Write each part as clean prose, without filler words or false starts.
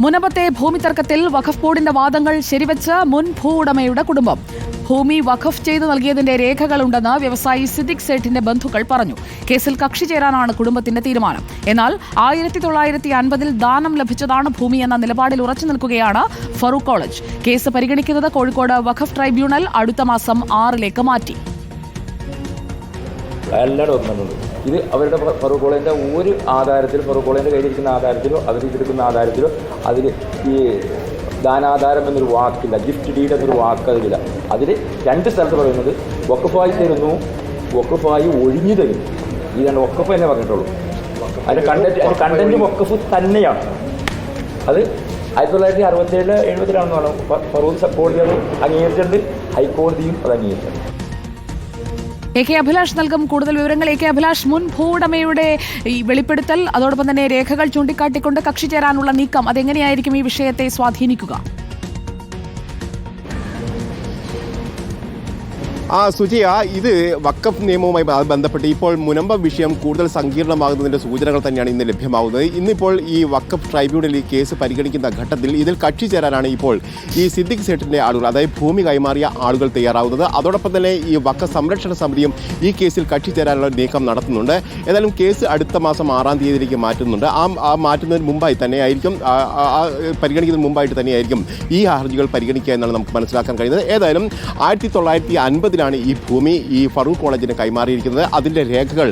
മുനമ്പത്തെ ഭൂമി തർക്കത്തിൽ വഖഫ് ബോർഡിന്റെ വാദങ്ങൾ ശരിവെച്ച് മുൻ ഭൂവുടമയുടെ കുടുംബം. ഭൂമി വഖഫ് ചെയ്തു നൽകിയതിന്റെ രേഖകളുണ്ടെന്ന് വ്യവസായി സിദ്ദിഖ് സേഠിന്റെ ബന്ധുക്കൾ പറഞ്ഞു. കേസിൽ കക്ഷി ചേരാനാണ് കുടുംബത്തിന്റെ തീരുമാനം. എന്നാൽ 1950 ദാനം ലഭിച്ചതാണ് ഭൂമി എന്ന നിലപാടിൽ ഉറച്ചു നിൽക്കുകയാണ് ഫറൂഖ് കോളേജ്. കേസ് പരിഗണിക്കുന്നത് കോഴിക്കോട് വഖഫ് ട്രൈബ്യൂണൽ അടുത്ത മാസം 6 മാറ്റി. എല്ലാ ഡോക്യുമെന്റും ഇത് അവരുടെ ഫറൂഖ് കോളേജിൻ്റെ ഒരു ആധാരത്തിലും ഫറൂഖ് കോളേജിൻ്റെ കയ്യിലിരിക്കുന്ന ആധാരത്തിലോ അതിലെടുക്കുന്ന ആധാരത്തിലോ അതിൽ ഈ ദാനാധാരം എന്നൊരു വാക്കില്ല, ഗിഫ്റ്റ് ഡീഡ് എന്നൊരു വാക്ക് അതിലില്ല. അതിൽ 2 സ്ഥലത്ത് പറയുന്നത് വഖഫായി തരുന്നു, വഖഫായി ഒഴിഞ്ഞു തരുന്നു. ഈ 2 വഖഫ് തന്നെ പറഞ്ഞിട്ടുള്ളൂ. അതിൻ്റെ കണ്ടന്റ് വഖഫ് തന്നെയാണ്. അത് 1967 70 ഫറൂഖ് കോടതി അത് അംഗീകരിച്ചിട്ടുണ്ട്, ഹൈക്കോടതിയും അത് അംഗീകരിച്ചിട്ടുണ്ട്. AK അഭിലാഷ് നൽകും കൂടുതൽ വിവരങ്ങൾ. AK അഭിലാഷ്, മുൻ ഭൂവുടമയുടെ ഈ വെളിപ്പെടുത്തൽ, അതോടൊപ്പം തന്നെ രേഖകൾ ചൂണ്ടിക്കാട്ടിക്കൊണ്ട് കക്ഷി ചേരാനുള്ള നീക്കം, അതെങ്ങനെയായിരിക്കും ഈ വിഷയത്തെ സ്വാധീനിക്കുക? സുജിയ, ഇത് വഖഫ് നിയമവുമായി ബന്ധപ്പെട്ട് ഇപ്പോൾ മുനമ്പം വിഷയം കൂടുതൽ സങ്കീർണമാകുന്നതിൻ്റെ സൂചനകൾ തന്നെയാണ് ഇന്ന് ലഭ്യമാകുന്നത്. ഇന്നിപ്പോൾ ഈ വഖഫ് ട്രൈബ്യൂണൽ ഈ കേസ് പരിഗണിക്കുന്ന ഘട്ടത്തിൽ ഇതിൽ കക്ഷി ചേരാനാണ് ഇപ്പോൾ ഈ സിദ്ദിഖ് സേഠിൻ്റെ ആളുകൾ, അതായത് ഭൂമി കൈമാറിയ ആളുകൾ തയ്യാറാവുന്നത്. അതോടൊപ്പം തന്നെ ഈ വഖഫ് സംരക്ഷണ സമിതിയും ഈ കേസിൽ കക്ഷി ചേരാനുള്ള നീക്കം നടത്തുന്നുണ്ട്. ഏതായാലും കേസ് അടുത്ത മാസം 6 തീയതിയിലേക്ക് മാറ്റുന്നുണ്ട്. ആ മാറ്റുന്നതിന് മുമ്പായി തന്നെയായിരിക്കും, പരിഗണിക്കുന്നതിന് മുമ്പായിട്ട് തന്നെയായിരിക്കും ഈ ഹർജികൾ പരിഗണിക്കുക എന്നാണ് നമുക്ക് മനസ്സിലാക്കാൻ കഴിയുന്നത്. ഏതായാലും 1950 ഈ ഭൂമി ഈ ഫറൂഖ് കോളേജിന് കൈമാറിയിരിക്കുന്നത്. അതിൻ്റെ രേഖകൾ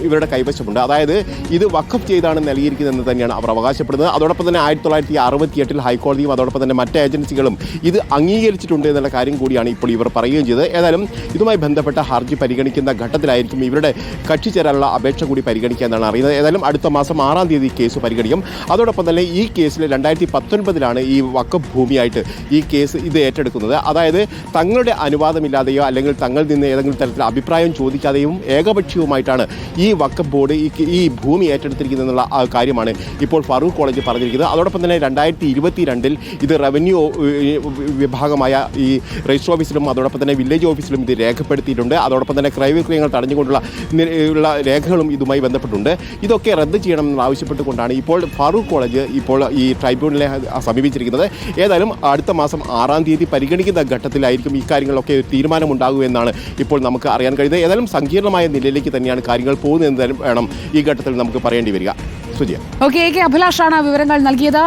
ഇവരുടെ കൈവശമുണ്ട്. അതായത് ഇത് വഖഫ് ചെയ്താണ് നൽകിയിരിക്കുന്നതെന്ന് തന്നെയാണ് അവർ അവകാശപ്പെടുന്നത്. അതോടൊപ്പം തന്നെ 1968 ഹൈക്കോടതിയും അതോടൊപ്പം തന്നെ മറ്റ് ഏജൻസികളും ഇത് അംഗീകരിച്ചിട്ടുണ്ട് എന്നുള്ള കാര്യം കൂടിയാണ് ഇപ്പോൾ ഇവർ പറയുകയും ചെയ്തത്. ഏതായാലും ഇതുമായി ബന്ധപ്പെട്ട ഹർജി പരിഗണിക്കുന്ന ഘട്ടത്തിലായിരിക്കും ഇവരുടെ കക്ഷി ചേരാനുള്ള അപേക്ഷ കൂടി പരിഗണിക്കുക എന്നാണ് അറിയുന്നത്. ഏതായാലും അടുത്ത മാസം 6 തീയതി കേസ് പരിഗണിക്കും. അതോടൊപ്പം തന്നെ ഈ കേസിൽ 2019 ഈ വഖഫ് ഭൂമിയായിട്ട് ഈ കേസ് ഇത് ഏറ്റെടുക്കുന്നത്. അതായത് തങ്ങളുടെ അനുവാദമില്ലാതെയോ അല്ലെങ്കിൽ തങ്ങളിൽ നിന്ന് ഏതെങ്കിലും തരത്തിൽ അഭിപ്രായം ചോദിക്കാതെയും ഏകപക്ഷീയവുമായിട്ടാണ് ഈ വഖഫ് ബോർഡ് ഈ ഭൂമി ഏറ്റെടുത്തിരിക്കുന്നതെന്നുള്ള കാര്യമാണ് ഇപ്പോൾ ഫറൂഖ് കോളേജ് പറഞ്ഞിരിക്കുന്നത്. അതോടൊപ്പം തന്നെ 2022 ഇത് റവന്യൂ വിഭാഗമായ ഈ രജിസ്റ്റർ ഓഫീസിലും അതോടൊപ്പം തന്നെ വില്ലേജ് ഓഫീസിലും ഇത് രേഖപ്പെടുത്തിയിട്ടുണ്ട്. അതോടൊപ്പം തന്നെ ക്രയവിക്രയങ്ങൾ തടഞ്ഞുകൊണ്ടുള്ള രേഖകളും ഇതുമായി ബന്ധപ്പെട്ടുണ്ട്. ഇതൊക്കെ റദ്ദ് ചെയ്യണമെന്ന് ആവശ്യപ്പെട്ടുകൊണ്ടാണ് ഇപ്പോൾ ഫറൂഖ് കോളേജ് ഇപ്പോൾ ഈ ട്രൈബ്യൂണലിനെ സമീപിച്ചിരിക്കുന്നത്. ഏതായാലും അടുത്ത മാസം 6 തീയതി പരിഗണിക്കുന്ന ഘട്ടത്തിലായിരിക്കും ഇക്കാര്യങ്ങളൊക്കെ തീരുമാനമുണ്ടാകുമെന്നാണ് ഇപ്പോൾ നമുക്ക് അറിയാൻ കഴിയുന്നത്. ഏതായാലും സങ്കീർണമായ നിലയിലേക്ക് തന്നെയാണ് കാര്യങ്ങൾ പോകുന്നതെന്ന് വേണം ഈ ഘട്ടത്തിൽ നമുക്ക് പറയേണ്ടി വരിക. സുജിയ, AK അഭിലാഷാണ് വിവരങ്ങൾ നൽകിയത്.